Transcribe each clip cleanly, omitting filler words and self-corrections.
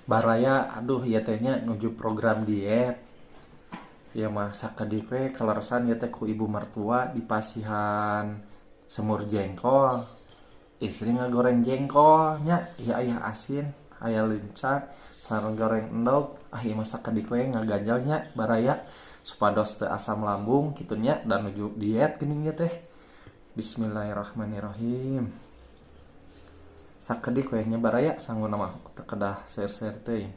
Baraya, aduh ya tehnya nuju program diet. Ya mah sakadipe keleresan ya teh ku ibu mertua di pasihan semur jengkol. Istri ngagoreng jengkolnya, ya ayah asin, ayah lencah, sareng goreng endog. Ah ieu mah sakadipe ngaganjalnya baraya supados teu asam lambung kitunya dan nuju diet geuning ya teh. Bismillahirrahmanirrahim. Sakedik we nya baraya sangguna mah teu kedah seueur-seueur teuing.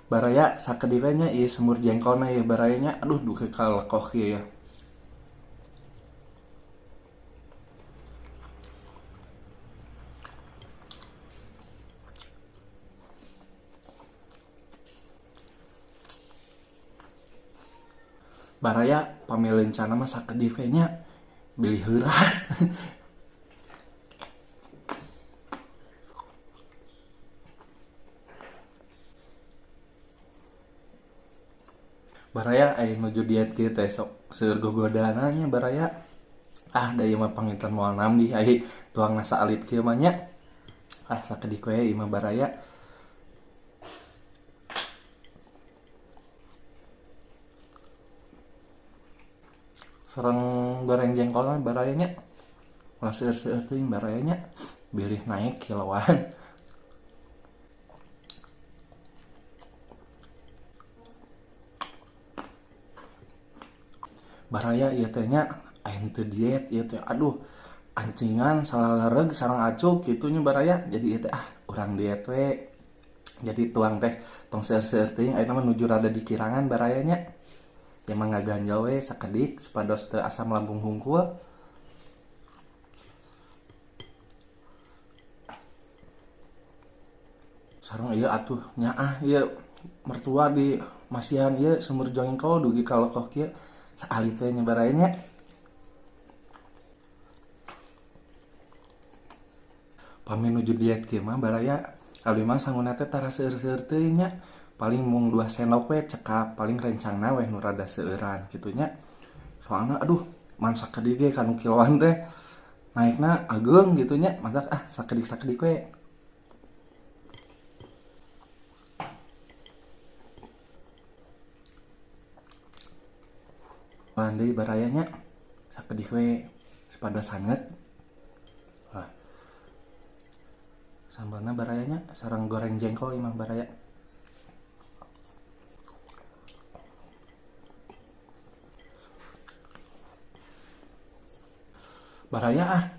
Baraya sakedivenya ieu semur jengkolna ya barayanya aduh duh kalekoh ieu ya. Baraya pamilencana mah sakedivenya bilih heuras. Baraya aya nuju diet kieu teh sok seueur gogodananya baraya. Ah da ieu mah panginten moal nambi ai tuang nasa alit kieu mah nya. Ah sakedik we ieu mah baraya. Sareng goreng jengkolna barayanya. Ulah seueur-seueur teuing barayanya. Bilih naik kiloan. Baraya ieu teh nya aing teu diet ieu teh aduh ancingan salalereg sareng acuk kitu nya baraya. Jadi ieu teh urang diet we. Jadi tuang teh tong seueur-seueur teuing ayeuna mah nuju rada dikirangan barayanya. Ya mah ngaganjal we sakedik supados teu asam lambung hungkul. Sareng ieu atuh nyaah ieu mertua di masihan ieu sumur jengkol dugi kalokoh kieu saalit we nya barayanya. Pami nuju diet kieu mah baraya abdi mah sangguna teh tara seueur-seueur teuing nya. Paling mung 2 sendok we cekap paling rencangna we nu rada seueuran kitu nya. Soalna aduh man sakedik ge kanu kiloan teh naikna ageung gitu nya. Masak sakedik-sakedik we. Landai barayanya sakedik we supados sanget. Lah sambalna barayanya sareng goreng jengkol imah baraya. Baraya